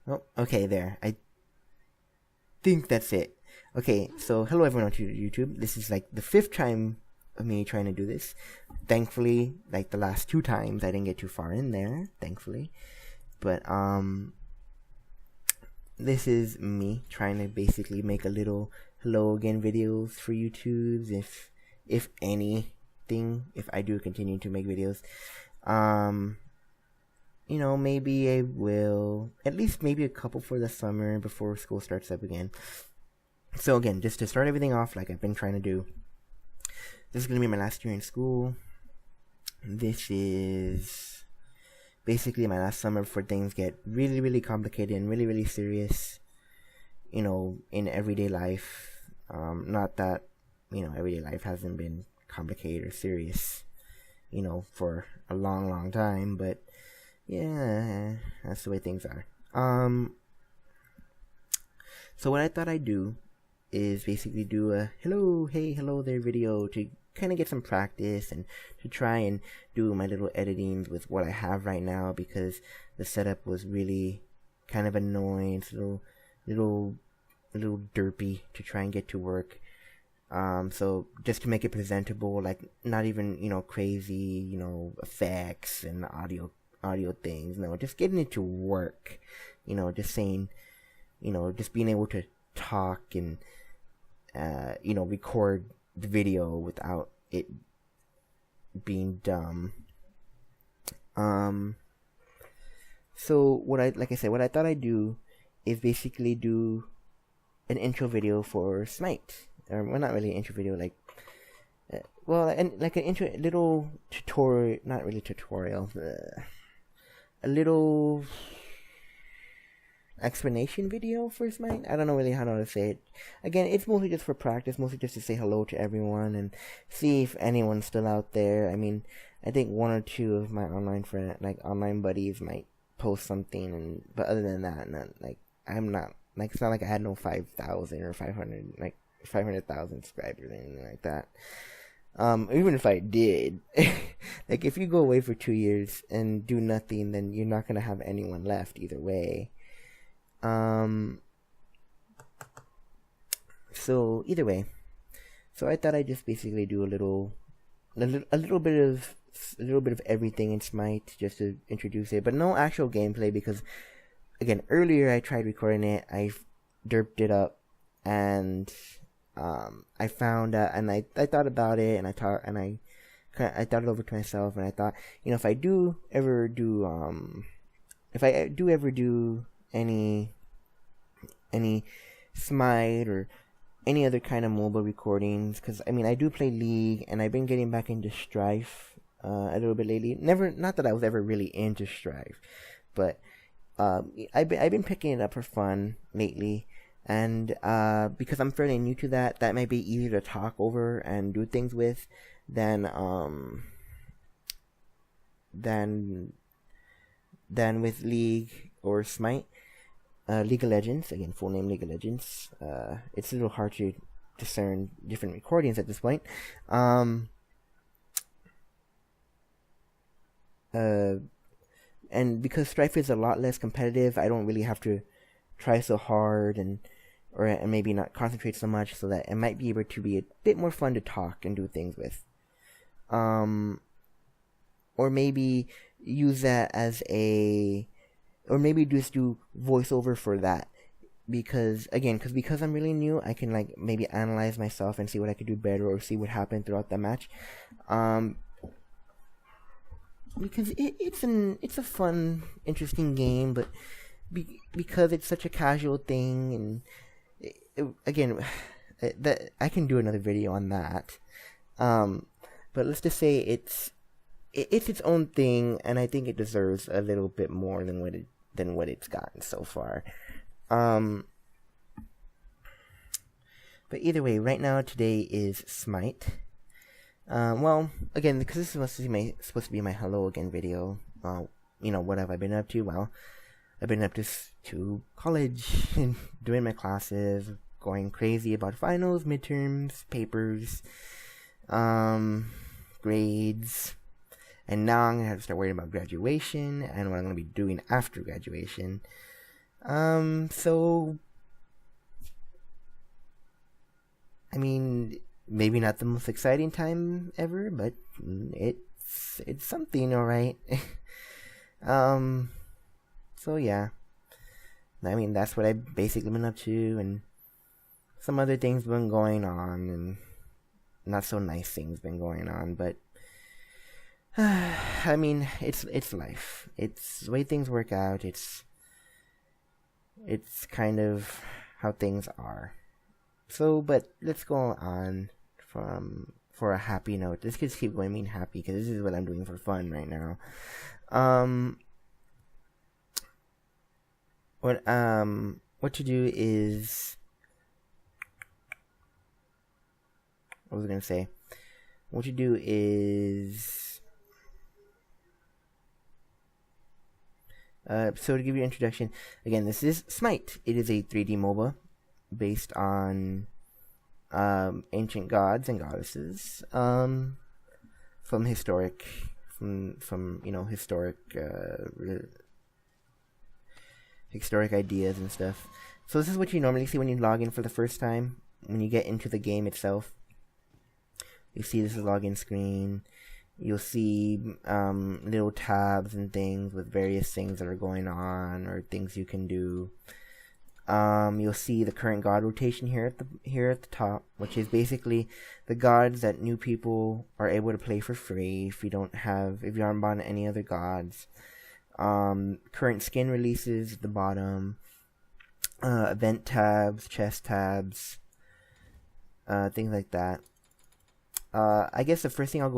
Oh, okay, there. I think that's it. Okay, so hello everyone on YouTube. This is like the fifth time of me trying to do this. Thankfully, like the last two times, I didn't get too far in there. Thankfully, but this is me trying to basically make a little hello again videos for YouTube. If anything, if I do continue to make videos, maybe I will, at least maybe a couple for the summer before school starts up again. So again, just to start everything off like I've been trying to do, this is going to be my last year in school. This is basically my last summer before things get really, really complicated and really, really serious, in everyday life. Not that, everyday life hasn't been complicated or serious, for a long, long time, but yeah, that's the way things are. So what I thought I'd do is basically do a hello there video to kind of get some practice and to try and do my little editings with what I have right now, because the setup was really kind of annoying. It's a little derpy to try and get to work. So just to make it presentable, like not even, crazy, effects and audio things. No, just getting it to work. Just saying, just being able to talk and, record the video without it being dumb. So what I thought I'd do is basically do an intro video for Smite. Or, well, not really an intro video, like, and like an intro, little tutorial, not really tutorial, a little explanation video for Smite. I don't know really how to say it. Again, it's mostly just for practice, mostly just to say hello to everyone and see if anyone's still out there. I mean, I think one or two of my online buddies might post something, but other than that, I'm not, it's not like I had no 5,000 or 500, 500,000 subscribers or anything like that. Even if I did, like, if you go away for 2 years and do nothing, then you're not gonna have anyone left either way. So either way, so I thought I'd just basically do a little bit of everything in Smite just to introduce it, but no actual gameplay, because again, earlier I tried recording it, I derped it up, and I found out, and I thought about it, and I thought it over to myself, and I thought, if I do ever do any Smite or any other kind of mobile recordings, because I do play League, and I've been getting back into Strife a little bit lately. Not that I was ever really into Strife, but I've been picking it up for fun lately, and because I'm fairly new to that might be easier to talk over and do things with than with League or Smite. League of Legends, again, full name League of Legends. It's a little hard to discern different recordings at this point. And because Strife is a lot less competitive, I don't really have to try so hard and maybe not concentrate so much, so that it might be able to be a bit more fun to talk and do things with. Or maybe use that as or maybe just do voiceover for that, because I'm really new, I can maybe analyze myself and see what I could do better, or see what happened throughout the match. Because it's a fun, interesting game, but because it's such a casual thing, and that I can do another video on that. But let's just say it's its own thing, and I think it deserves a little bit more than what it's gotten so far. But either way, right now today is Smite. Well, again, because this is supposed to be my hello again video. What have I been up to? Well, I've been up to college and doing my classes, going crazy about finals, midterms, papers, grades. And now I'm going to have to start worrying about graduation and what I'm going to be doing after graduation. So I mean, maybe not the most exciting time ever, but it's something, all right. um, so yeah, I mean that's what I've basically been up to, and some other things been going on, and not so nice things been going on, but I mean it's life. It's the way things work out. It's kind of how things are. So, but let's go on for a happy note. Let's just keep going being happy because this is what I'm doing for fun right now. What to do is, what was I gonna say? What to do is, so to give you an introduction, again, this is Smite. It is a 3D MOBA based on ancient gods and goddesses from historic historic ideas and stuff. So this is what you normally see when you log in for the first time. When you get into the game itself, you see this is login screen. You'll see little tabs and things with various things that are going on or things you can do. You'll see the current god rotation here at the top, which is basically the gods that new people are able to play for free if you aren't buying any other gods. Current skin releases at the bottom, event tabs, chest tabs, things like that. I guess the first thing I'll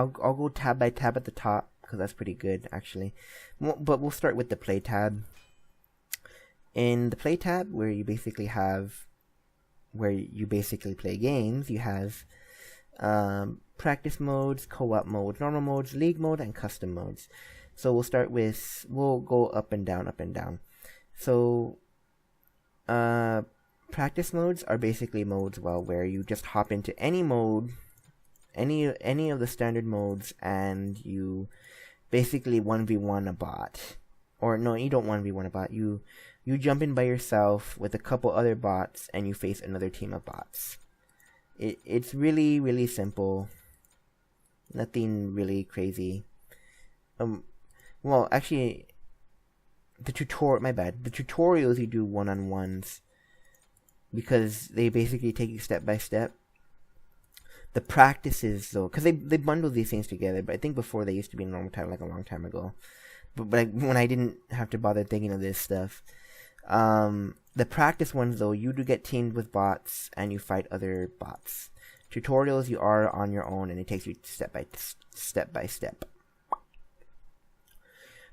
go tab by tab at the top because that's pretty good actually. But we'll start with the play tab. In the play tab, where you basically play games, you have practice modes, co-op modes, normal modes, league mode, and custom modes. So we'll go up and down. So practice modes are basically modes where you just hop into any mode, any of the standard modes, and you basically 1v1 a bot. Or no, you don't 1v1 a bot. You jump in by yourself with a couple other bots, and you face another team of bots. It's really, really simple. Nothing really crazy. Well, actually, the tutorials you do one-on-ones, because they basically take you step by step. The practices, though, because they bundle these things together, but I think before they used to be normal time, like a long time ago. But when I didn't have to bother thinking of this stuff. The practice ones, though, you do get teamed with bots and you fight other bots. Tutorials, you are on your own and it takes you step by step.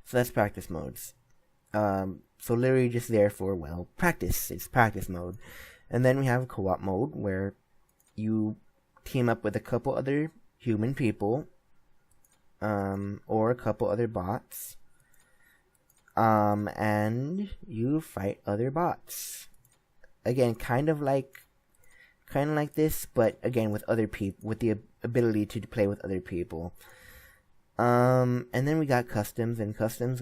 So that's practice modes. So literally just there for, practice. It's practice mode. And then we have co-op mode where you team up with a couple other human people, or a couple other bots. And you fight other bots. Again, kind of like this, but again with other people, with the ability to play with other people. And then we got customs, and customs,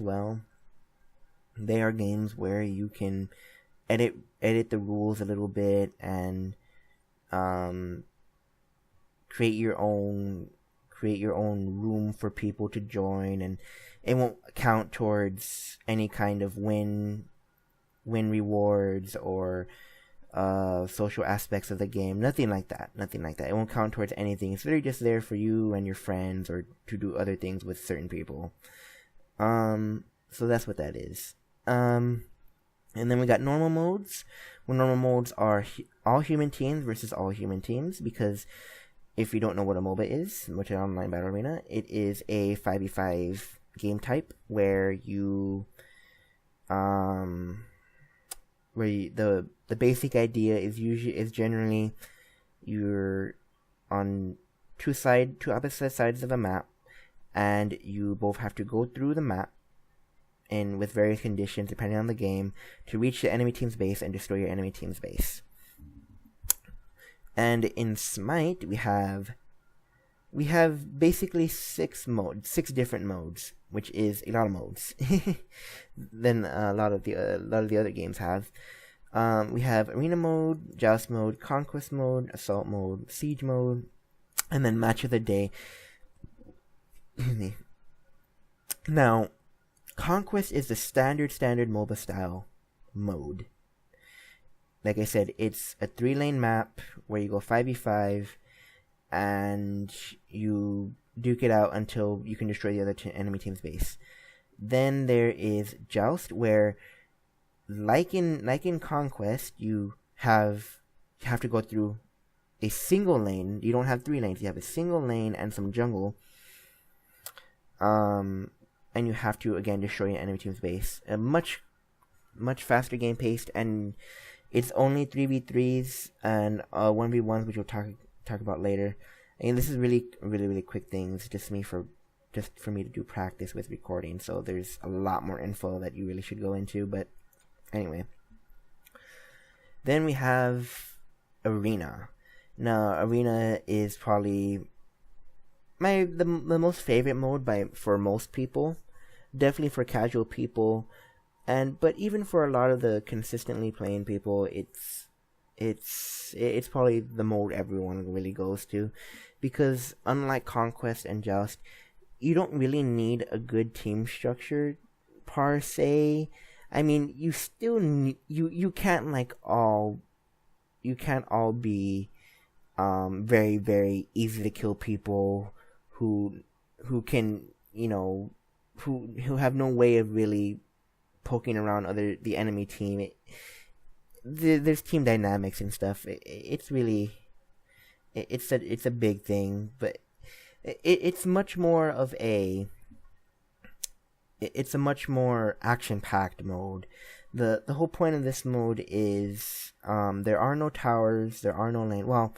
they are games where you can edit the rules a little bit and create your own room for people to join, and it won't count towards any kind of win rewards or social aspects of the game. Nothing like that. It won't count towards anything. It's literally just there for you and your friends, or to do other things with certain people. So that's what that is. And then we got normal modes. Well, normal modes are all human teams versus all human teams, because if you don't know what a MOBA is, which is an online battle arena, it is a 5v5 game type where the basic idea is generally you're on two opposite sides of a map, and you both have to go through the map and with various conditions depending on the game to reach the enemy team's base and destroy your enemy team's base. And in Smite, we have basically six different modes. which is a lot of modes than a lot of the other games have. We have arena mode, joust mode, conquest mode, assault mode, siege mode, and then match of the day. Now, conquest is the standard MOBA style mode. Like I said, it's a 3-lane map where you go 5v5 and you duke it out until you can destroy the other enemy team's base. Then there is joust, where like in conquest, you have to go through a single lane. You don't have 3 lanes. You have a single lane and some jungle. And you have to again destroy an enemy team's base. A much faster game paced, and it's only 3v3s and 1v1s, which we'll talk about later. And this is really quick things, just for me to do practice with recording. So there's a lot more info that you really should go into, but anyway. Then we have arena. Now, arena is probably the most favorite mode for most people. Definitely for casual people, but even for a lot of the consistently playing people, it's probably the mode everyone really goes to, because unlike conquest and joust, you don't really need a good team structure per se. I mean, you still need, you can't all be very, very easy to kill people who can, who have no way of really poking around the enemy team. There's team dynamics and stuff. It's a big thing, but it's much more of a action-packed mode. The whole point of this mode is there are no towers, there are no lanes. Well,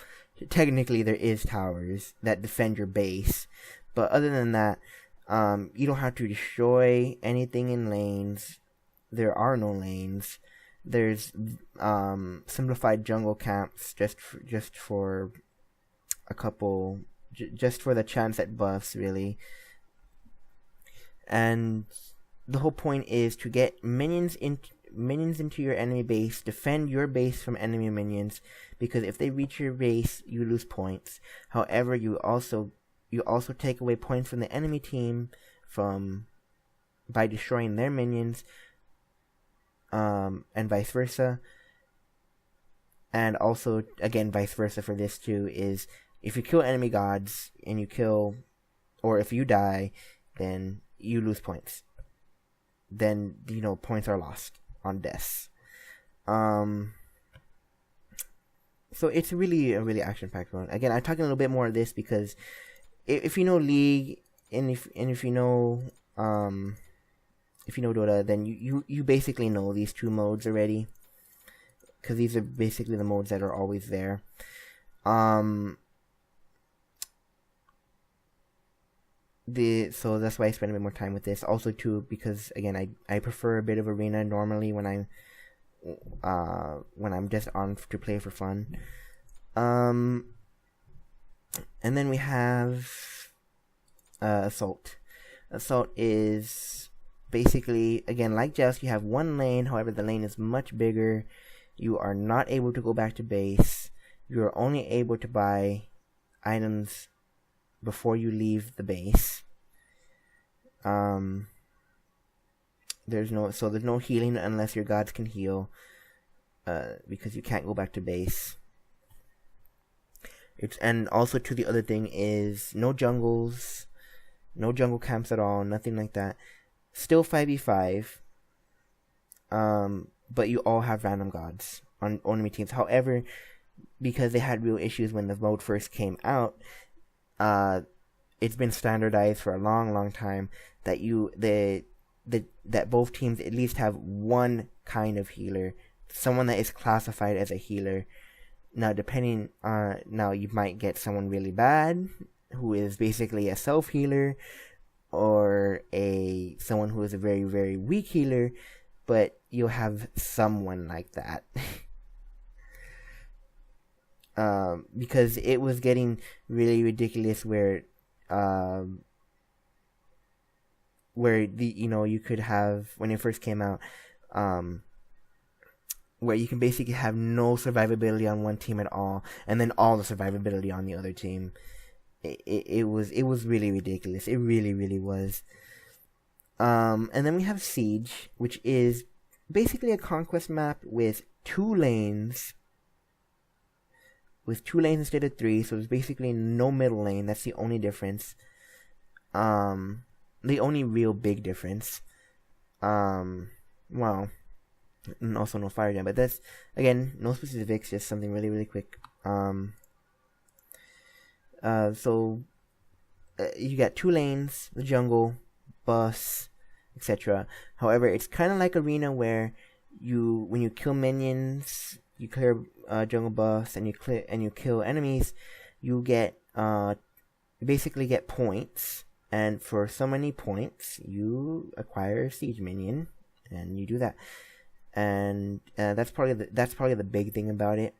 technically there is towers that defend your base, but other than that, you don't have to destroy anything in lanes. There are no lanes. There's simplified jungle camps just for a couple, just for the chance at buffs, really. And the whole point is to get minions into your enemy base, defend your base from enemy minions, because if they reach your base, you lose points. However, you also take away points from the enemy team by destroying their minions, and vice versa. And also, again, vice versa for this too, is if you kill enemy gods and or if you die, then you lose points. Then, points are lost on deaths. So it's really a really action-packed one. Again, I'm talking a little bit more of this because if you know League and if you know Dota, then you basically know these two modes already, because these are basically the modes that are always there. So that's why I spend a bit more time with this. Also too, because again, I prefer a bit of arena normally when I'm just on to play for fun. And then we have assault. Assault is basically, again, like Joust, you have one lane. However, the lane is much bigger. You are not able to go back to base. You are only able to buy items before you leave the base. There's no healing unless your gods can heal, because you can't go back to base. And also to the other thing is no jungles, no jungle camps at all, nothing like that. Still 5v5, but you all have random gods on enemy teams. However, because they had real issues when the mode first came out, it's been standardized for a long time that that both teams at least have one kind of healer, someone that is classified as a healer. Now, now you might get someone really bad who is basically a self healer, or someone who is a very, very weak healer, but you'll have someone like that. Because it was getting really ridiculous where where you could have, when it first came out, where you can basically have no survivability on one team at all, and then all the survivability on the other team. It was really ridiculous. It really, really was. And then we have Siege, which is basically a conquest map with 2 lanes. With 2 lanes instead of 3, so there's basically no middle lane. That's the only difference. The only real big difference. Well, and also no fire jam, but that's, again, no specifics, just something really, really quick. So you got 2 lanes, the jungle, bus, etc. However, it's kind of like Arena, where when you kill minions, you clear jungle buffs, and you kill enemies, you basically get points, and for so many points, you acquire a siege minion, and you do that. And that's probably the big thing about it.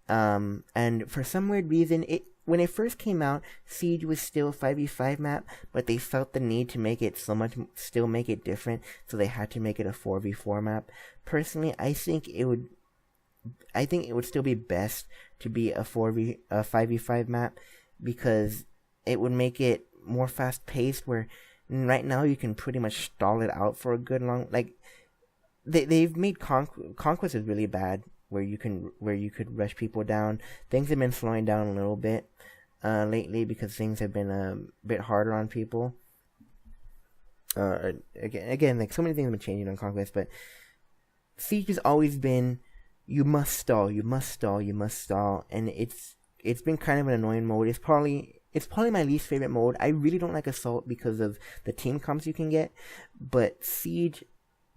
And for some weird reason, when it first came out, Siege was still a 5v5 map, but they felt the need to make it still make it different, so they had to make it a 4v4 map. Personally, I think it would still be best to be a 5v5 map, because it would make it more fast paced, where right now you can pretty much stall it out for a good long, like, they've made Conquest is really bad, where you could rush people down. Things have been slowing down a little bit lately, because things have been a bit harder on people. Again, like, so many things have been changing on Conquest, but Siege has always been, you must stall, and it's been kind of an annoying mode. It's probably my least favorite mode. I really don't like Assault because of the team comps you can get, but Siege,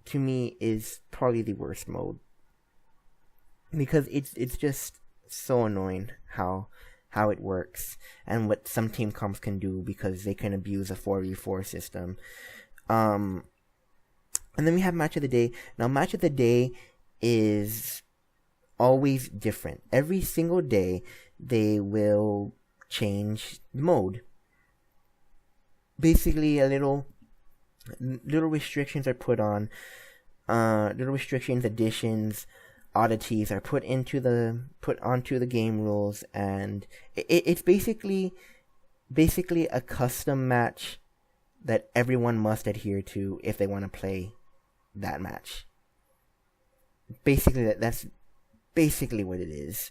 to me, is probably the worst mode, because it's just so annoying how it works, and what some team comps can do, because they can abuse a 4v4 system. And then we have Match of the Day. Now, Match of the Day is always different. Every single day, they will change the mode. Basically, little restrictions are put on. Little restrictions, additions, oddities are put onto the game rules, and it's basically a custom match that everyone must adhere to if they want to play that match. Basically, that's basically what it is.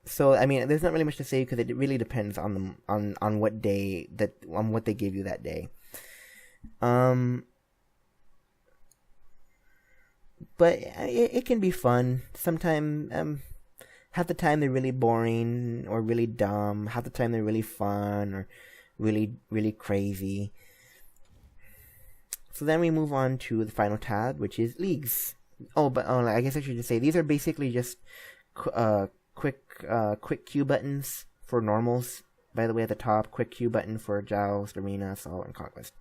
So, I mean, there's not really much to say, because it really depends on what day on what they give you that day. But it can be fun. Sometimes, half the time they're really boring or really dumb. Half the time they're really fun or really, really crazy. So then we move on to the final tab, which is leagues. I guess I should just say, these are basically just quick queue buttons for normals. By the way, at the top, quick queue button for Joust, Arena, Assault, and Conquest.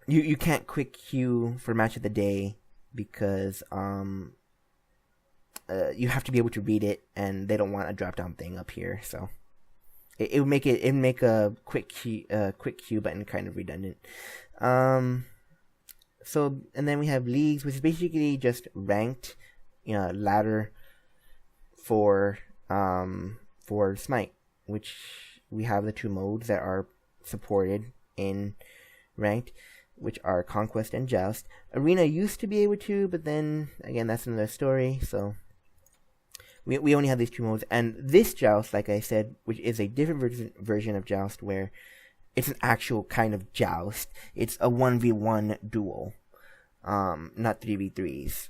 You can't quick queue for Match of the Day, because you have to be able to read it, and they don't want a drop down thing up here, so it would make a quick queue button kind of redundant. So, and then we have leagues, which is basically just ranked, ladder for Smite, which we have the 2 modes that are supported in ranked, which are Conquest and Joust. Arena used to be able to, but then again, that's another story. So we only have these 2 modes, and this Joust, like I said, which is a different version of Joust, where it's an actual kind of Joust. It's a 1v1 duel, not 3v3s.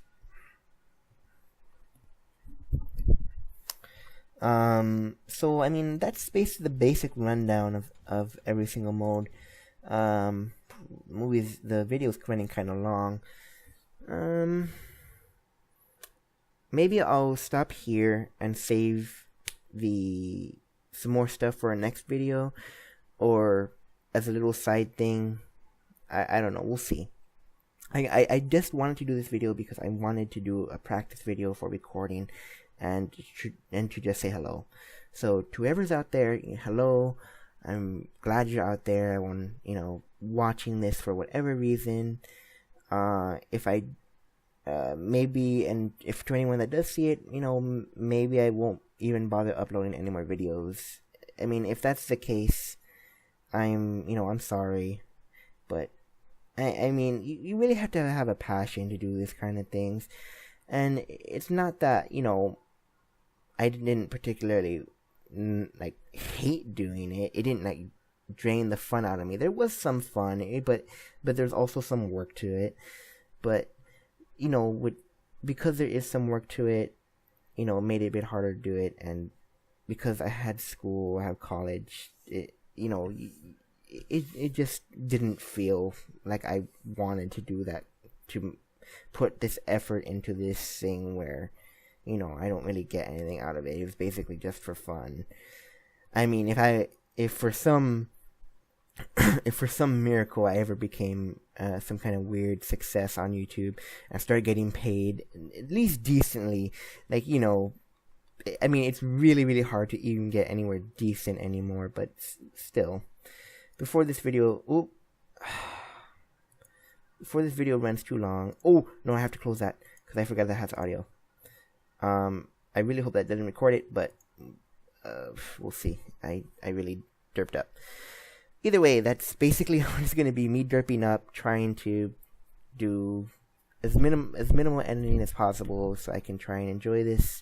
So I mean, that's basically the basic rundown of every single mode. The video's running kind of long. Maybe I'll stop here and save some more stuff for our next video, or as a little side thing. I don't know. We'll see. I just wanted to do this video because I wanted to do a practice video for recording, and to just say hello. So to whoever's out there, hello. I'm glad you're out there. I want, watching this for whatever reason. If I maybe, and if to anyone that does see it, maybe I won't even bother uploading any more videos. I mean, if that's the case, I'm sorry, but I mean, you really have to have a passion to do this kind of things, and it's not that, I didn't particularly, hate doing it. It didn't, drain the fun out of me. There was some fun, but there's also some work to it, but, because there is some work to it, it made it a bit harder to do it, and because I had school, I have college, it just didn't feel like I wanted to do that, to put this effort into this thing where, I don't really get anything out of it. It was basically just for fun. I mean, if for some miracle I ever became some kind of weird success on YouTube and started getting paid at least decently, I mean, it's really, really hard to even get anywhere decent anymore, but still. Before this video runs too long. Oh, no, I have to close that because I forgot that has audio. I really hope that doesn't record it, but we'll see. I really derped up. Either way, that's basically what it's going to be, me derping up, trying to do as minimal editing as possible so I can try and enjoy this.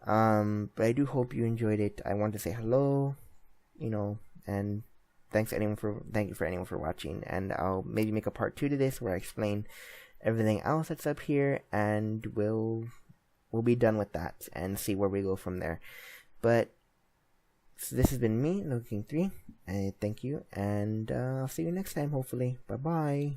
But I do hope you enjoyed it. I want to say hello, and thank you for anyone for watching, and I'll maybe make a part 2 to this where I explain everything else that's up here, and we'll be done with that and see where we go from there. But so this has been me, Looking 3. Thank you, and I'll see you next time, hopefully. Bye bye.